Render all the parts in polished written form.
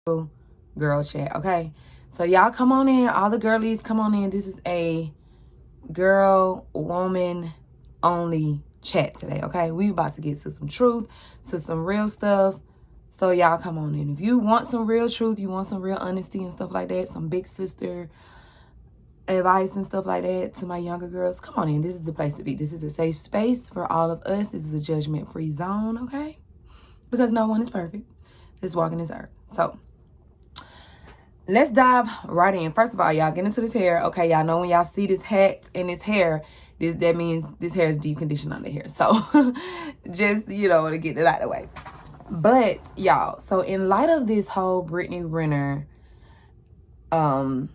girl chat, okay? So y'all come on in, all the girlies come on in. This is a girl, woman only chat today, okay? We about to get to some truth, to some real stuff. So y'all come on in. If you want some real truth, you want some real honesty and stuff like that, some big sister advice and stuff like that to my younger girls, come on in. This is the place to be. This is a safe space for all of us. This is a judgment-free zone, okay? Because no one is perfect. Let's walk in this earth. So let's dive right in. First of all, y'all get into this hair. Okay, y'all know when y'all see this hat and this hair, that means this hair is deep conditioned under here. So just, to get it out of the way. But y'all, so in light of this whole Brittany Renner, sharing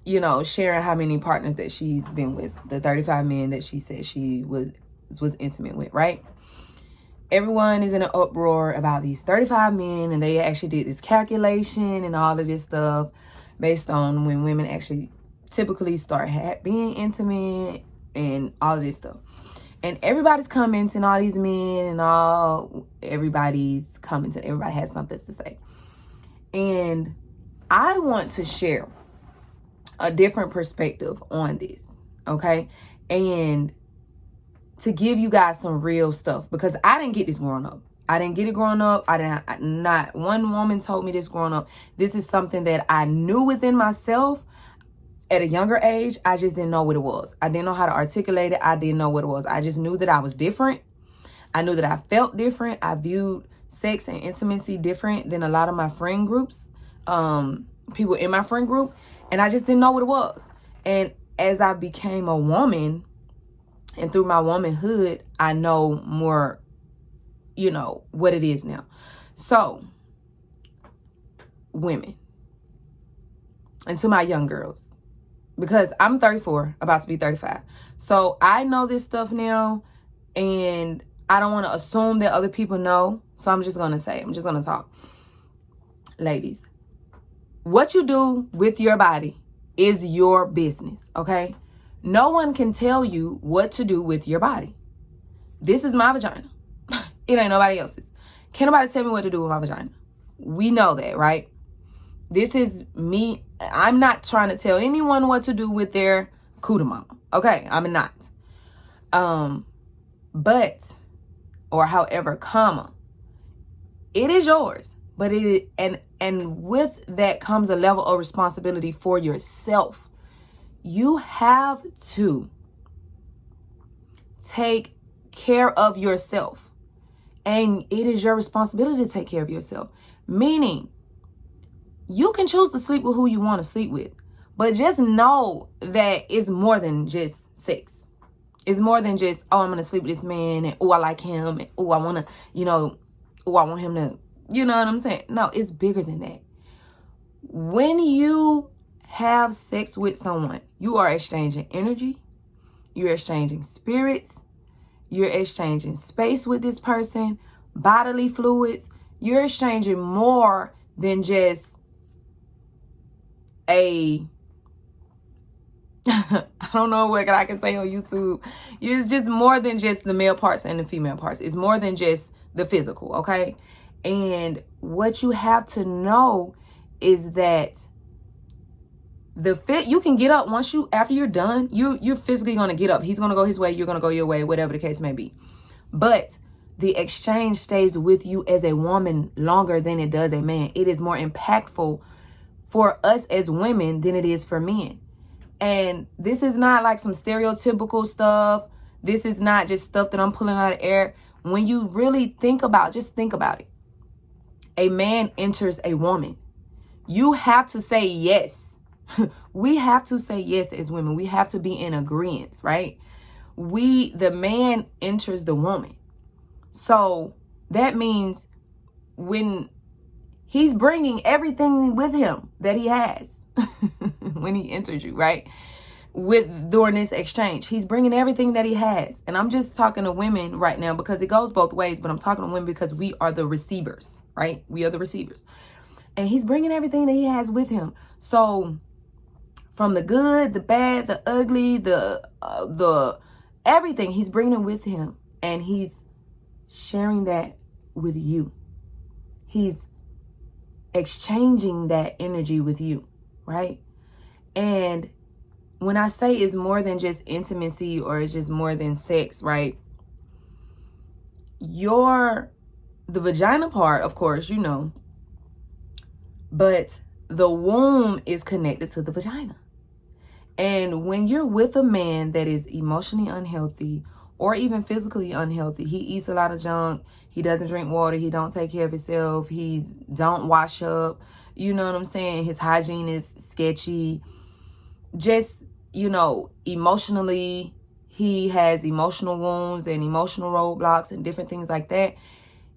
how many partners that she's been with, the 35 men that she said she was intimate with, right? Everyone is in an uproar about these 35 men, and they actually did this calculation and all of this stuff based on when women actually typically start being intimate and all of this stuff. And everybody's commenting, all these men and everybody's commenting. Everybody has something to say. And I want to share a different perspective on this, okay? And to give you guys some real stuff, because I didn't get this growing up. I didn't get it growing up. Not one woman told me this growing up. This is something that I knew within myself at a younger age. I just didn't know what it was. I didn't know how to articulate it. I didn't know what it was. I just knew that I was different. I knew that I felt different. I viewed sex and intimacy different than a lot of my friend groups, people in my friend group. And I just didn't know what it was. And as I became a woman, and through my womanhood, I know more, what it is now. So, women, and to my young girls, because I'm 34, about to be 35. So I know this stuff now, and I don't want to assume that other people know. So I'm just going to talk. Ladies, what you do with your body is your business, okay? No one can tell you what to do with your body. This is my vagina. It ain't nobody else's. Can't nobody tell me what to do with my vagina. We know that, right? This is me. I'm not trying to tell anyone what to do with their cooter mama. Okay, I'm not. But, or however, comma, it is yours. But and with that comes a level of responsibility for yourself. You have to take care of yourself. And it is your responsibility to take care of yourself. Meaning, you can choose to sleep with who you want to sleep with. But just know that it's more than just sex. It's more than just, I'm going to sleep with this man. And, I like him. And, I want to, I want him to, you know what I'm saying? No, it's bigger than that. When you have sex with someone, you are exchanging energy, you're exchanging spirits, you're exchanging space with this person, bodily fluids. You're exchanging more than just I don't know what I can say on YouTube. It's just more than just the male parts and the female parts. It's more than just the physical, okay? And what you have to know is that you can get up after you're done, you're physically going to get up. He's going to go his way, you're going to go your way, whatever the case may be. But the exchange stays with you as a woman longer than it does a man. It is more impactful for us as women than it is for men. And this is not like some stereotypical stuff. This is not just stuff that I'm pulling out of the air. When you really think about it. A man enters a woman. You have to say yes. We have to say yes as women. We have to be in agreement, right? The man enters the woman. So that means when he's bringing everything with him that he has when he enters you, right? During this exchange, he's bringing everything that he has. And I'm just talking to women right now because it goes both ways, but I'm talking to women because we are the receivers, right? We are the receivers. And he's bringing everything that he has with him. So from the good, the bad, the ugly, the everything, he's bringing it with him. And he's sharing that with you. He's exchanging that energy with you, right? And when I say it's more than just intimacy or it's just more than sex, right? The vagina part, of course, but the womb is connected to the vagina. And when you're with a man that is emotionally unhealthy or even physically unhealthy, he eats a lot of junk, he doesn't drink water, he don't take care of himself, he don't wash up, you know what I'm saying? His hygiene is sketchy. Just, emotionally, he has emotional wounds and emotional roadblocks and different things like that.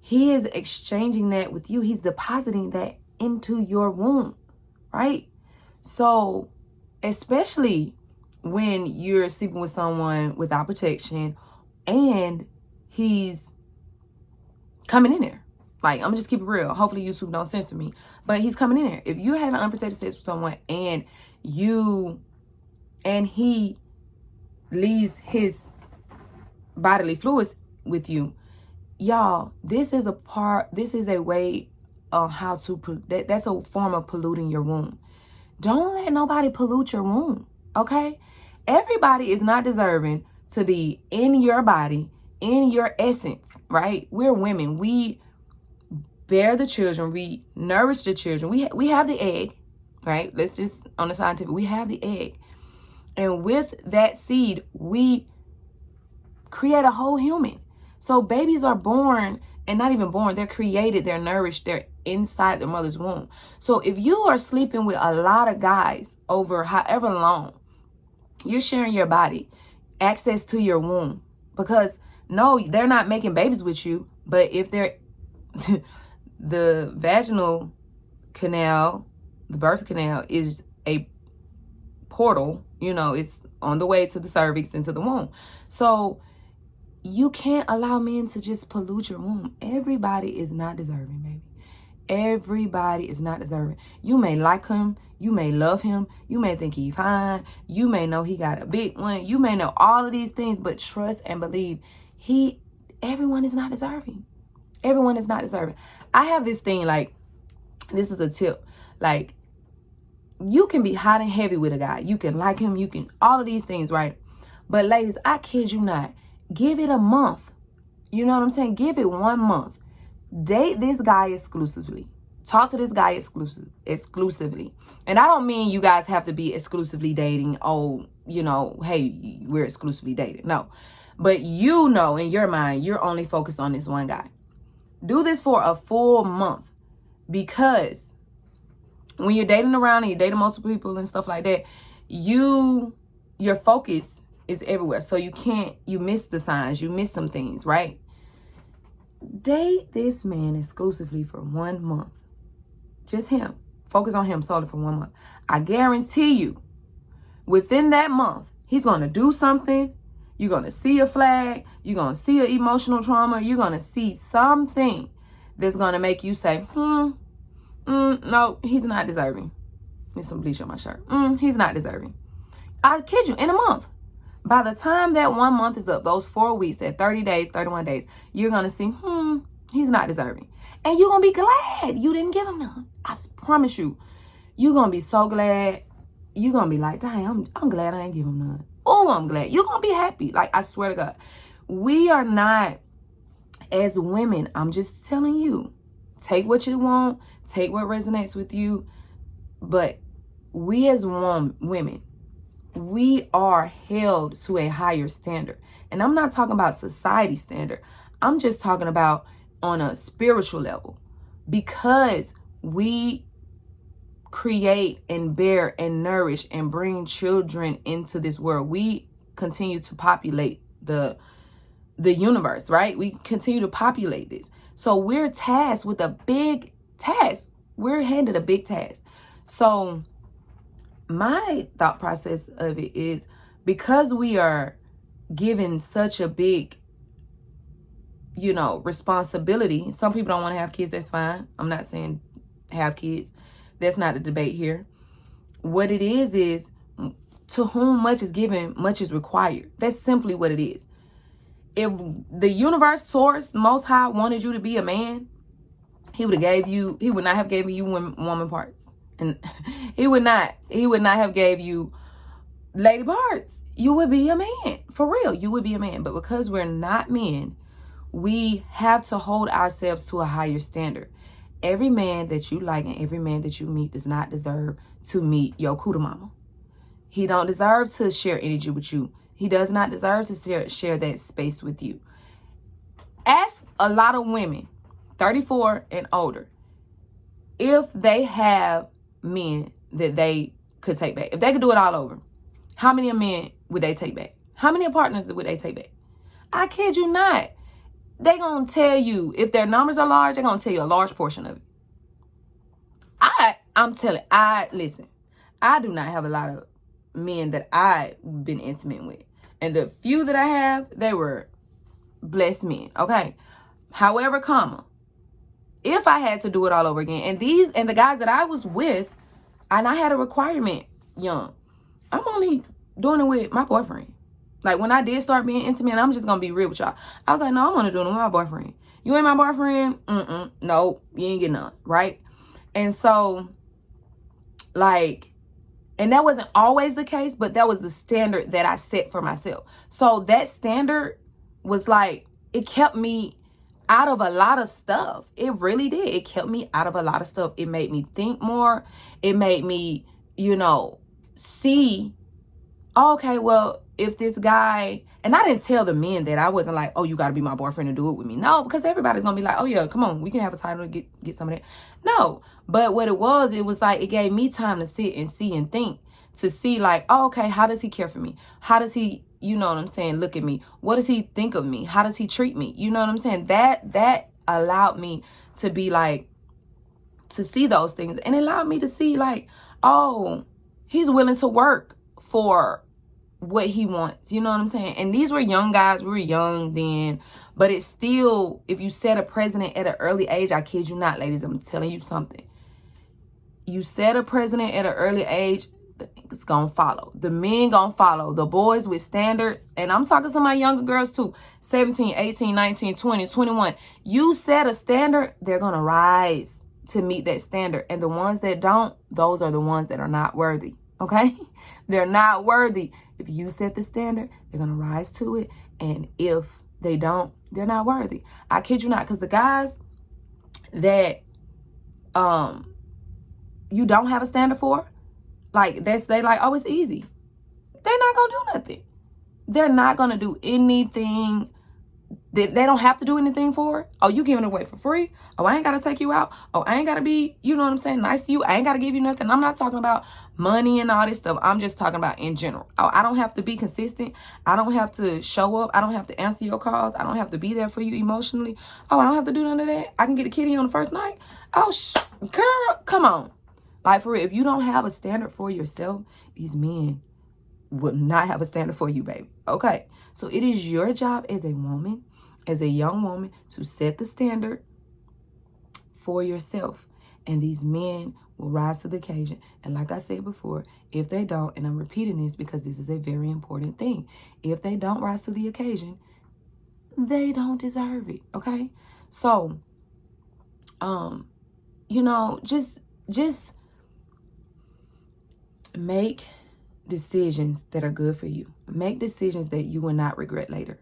He is exchanging that with you. He's depositing that into your womb, right? So, especially when you're sleeping with someone without protection and he's coming in there. Like, I'm gonna just keep it real. Hopefully YouTube don't censor me. But he's coming in there. If you're having unprotected sex with someone and he leaves his bodily fluids with you, y'all, this is a way on how to, that's a form of polluting your womb. Don't let nobody pollute your womb, okay? Everybody is not deserving to be in your body, in your essence, right? We're women. We bear the children. We nourish the children. We have the egg, right? Let's just, on the scientific, we have the egg. And with that seed, we create a whole human. So babies are born, and not even born, they're created, they're nourished, they're inside their mother's womb. So if you are sleeping with a lot of guys over however long, you're sharing your body, access to your womb. Because no, they're not making babies with you, but if they're the vaginal canal, the birth canal is a portal, it's on the way to the cervix and to the womb. So you can't allow men to just pollute your womb. Everybody is not deserving, baby. Everybody is not deserving. You may like him. You may love him. You may think he's fine. You may know he got a big one. You may know all of these things, but trust and believe everyone is not deserving. Everyone is not deserving. I have this thing, like, this is a tip. Like, you can be hot and heavy with a guy. You can like him. You can, all of these things, right? But ladies, I kid you not. Give it a month. You know what I'm saying? Give it 1 month. Date this guy exclusively. Talk to this guy exclusively. And I don't mean you guys have to be exclusively dating. Oh, hey, we're exclusively dating. No. But in your mind, you're only focused on this one guy. Do this for a full month. Because when you're dating around and you're dating multiple people and stuff like that, your focus is everywhere. So you miss the signs. You miss some things, right? Date this man exclusively for 1 month. Just him. Focus on him solely for 1 month. I guarantee you, within that month, he's going to do something. You're going to see a flag. You're going to see an emotional trauma. You're going to see something that's going to make you say, no, he's not deserving. Need some bleach on my shirt. He's not deserving. I kid you, in a month. By the time that 1 month is up, those 4 weeks, that 30 days, 31 days, you're going to see, he's not deserving. And you're going to be glad you didn't give him none. I promise you. You're going to be so glad. You're going to be like, dang, I'm glad I didn't give him none. Oh, I'm glad. You're going to be happy. Like, I swear to God. We are not, as women, I'm just telling you, take what you want, take what resonates with you. But we as women, we are held to a higher standard. And I'm not talking about society standard. I'm just talking about on a spiritual level. Because we create and bear and nourish and bring children into this world. We continue to populate the universe, right? We continue to populate this. So we're tasked with a big task. We're handed a big task. So my thought process of it is, because we are given such a big, responsibility. Some people don't want to have kids. That's fine. I'm not saying have kids. That's not the debate here. What it is to whom much is given, much is required. That's simply what it is. If the universe, source, most high wanted you to be a man, he would not have gave you woman parts. And he would not have gave you lady parts. You would be a man. For real, you would be a man. But because we're not men, we have to hold ourselves to a higher standard. Every man that you like and every man that you meet does not deserve to meet your kuda mama. He don't deserve to share energy with you. He does not deserve to share that space with you. Ask a lot of women, 34 and older, if they have men that they could take back. If they could do it all over, how many men would they take back? How many partners would they take back? I kid you not. They're going to tell you, if their numbers are large, they're going to tell you a large portion of it. Listen, I do not have a lot of men that I've been intimate with. And the few that I have, they were blessed men, okay? However, if I had to do it all over again, and the guys that I was with, and I had a requirement young, I'm only doing it with my boyfriend. Like, when I did start being intimate, I'm just going to be real with y'all. I was like, no, I'm going to do it with my boyfriend. You ain't my boyfriend? No, you ain't getting none, right? And so, like, and that wasn't always the case, but that was the standard that I set for myself. So that standard was like, it kept me out of a lot of stuff. It really did. It kept me out of a lot of stuff. It made me think more. It made me, see, okay, well, if this guy, and I didn't tell the men that I wasn't like, oh, you got to be my boyfriend to do it with me. No, because everybody's going to be like, oh, yeah, come on, we can have a title to get some of that. No, but what it was like, it gave me time to sit and see and think, to see like, oh, okay, how does he care for me? How does he, look at me? What does he think of me? How does he treat me? You know what I'm saying? That allowed me to be like, to see those things, and it allowed me to see like, oh, he's willing to work for what he wants. You know what I'm saying? And these were young guys. We were young then, but it's still, if you set a precedent at an early age, I kid you not, ladies, I'm telling you something. You set a precedent at an early age, it's gonna follow. The men gonna follow. The boys with standards, and I'm talking to my younger girls too, 17, 18, 19, 20, 21. You set a standard, they're gonna rise to meet that standard. And the ones that don't, those are the ones that are not worthy. Okay? They're not worthy. If you set the standard, they're going to rise to it. And if they don't, they're not worthy. I kid you not. Because the guys that you don't have a standard for, like, they like, oh, it's easy. They're not going to do nothing. They're not going to do anything. They don't have to do anything for it. Oh, you giving it away for free? Oh, I ain't got to take you out. Oh, I ain't got to be, nice to you. I ain't got to give you nothing. I'm not talking about money and all this stuff. I'm just talking about in general. Oh, I don't have to be consistent. I don't have to show up. I don't have to answer your calls. I don't have to be there for you emotionally. Oh, I don't have to do none of that. I can get a kitty on the first night. Oh, girl, come on. Like, for real, if you don't have a standard for yourself, these men would not have a standard for you, baby. Okay? So it is your job as a woman, as a young woman, to set the standard for yourself. And these men will rise to the occasion. And like I said before, if they don't, and I'm repeating this because this is a very important thing, if they don't rise to the occasion, they don't deserve it. Okay? So, just make decisions that are good for you. Make decisions that you will not regret later.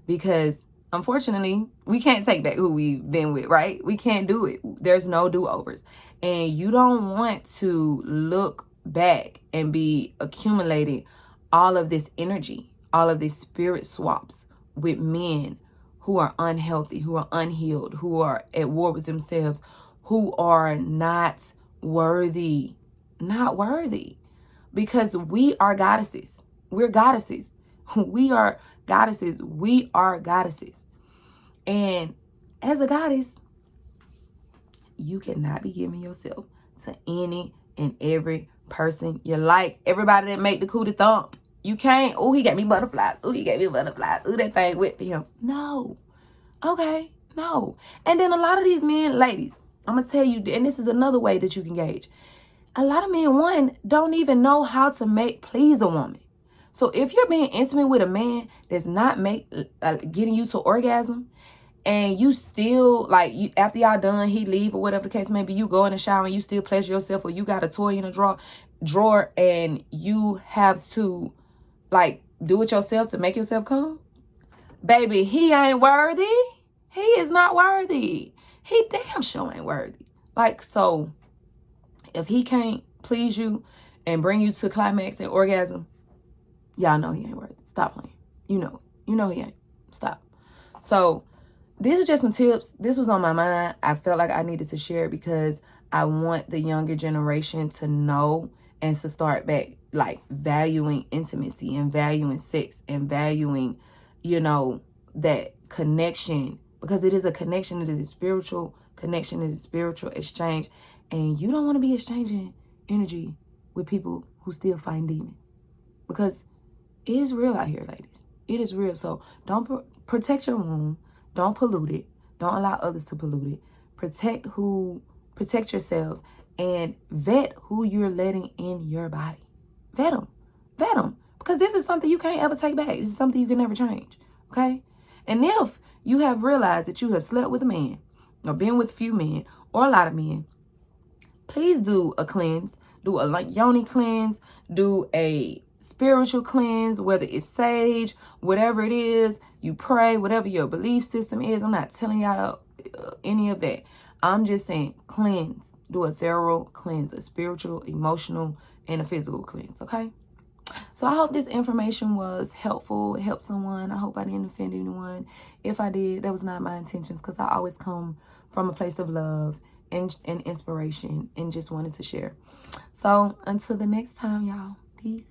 Because unfortunately, we can't take back who we've been with, right? We can't do it. There's no do-overs. And you don't want to look back and be accumulating all of this energy, all of these spirit swaps with men who are unhealthy, who are unhealed, who are at war with themselves, who are not worthy. Not worthy. Because we are goddesses. We're goddesses. We are goddesses. We are goddesses. And as a goddess, you cannot be giving yourself to any and every person you like. Everybody that make the cootie thump. You can't. Oh, he got me butterflies. Oh, he gave me butterflies. Oh, that thing went for him. No. Okay. No. And then a lot of these men, ladies, I'm going to tell you, and this is another way that you can gauge. A lot of men, one, don't even know how to please a woman. So if you're being intimate with a man that's not getting you to orgasm, and you still, like, you, after y'all done, he leave or whatever the case may be, you go in the shower and you still pleasure yourself, or you got a toy in a drawer and you have to, like, do it yourself to make yourself come, baby, he ain't worthy. He is not worthy. He damn sure ain't worthy. Like, so if he can't please you and bring you to climax and orgasm, y'all know he ain't worthy. Stop playing. You know he ain't. Stop. So these are just some tips. This was on my mind. I felt like I needed to share it because I want the younger generation to know and to start back, like, valuing intimacy and valuing sex and valuing, you know, that connection, because it is a connection. It is a spiritual connection. It is a spiritual exchange. And you don't want to be exchanging energy with people who still find demons, because it is real out here, ladies. It is real. So don't protect your womb. Don't pollute it. Don't allow others to pollute it. Protect yourselves, and vet who you're letting in your body. Vet them. Vet them. Because this is something you can't ever take back. This is something you can never change. Okay? And if you have realized that you have slept with a man, or been with a few men, or a lot of men, please do a cleanse. Do a yoni cleanse. Do a spiritual cleanse, whether it's sage, whatever it is, you pray, whatever your belief system is. I'm not telling y'all any of that. I'm just saying cleanse. Do a thorough cleanse, a spiritual, emotional, and a physical cleanse, okay? So I hope this information was helpful. It helped someone. I hope I didn't offend anyone. If I did, that was not my intentions, because I always come from a place of love and inspiration and just wanted to share. So until the next time, y'all, peace.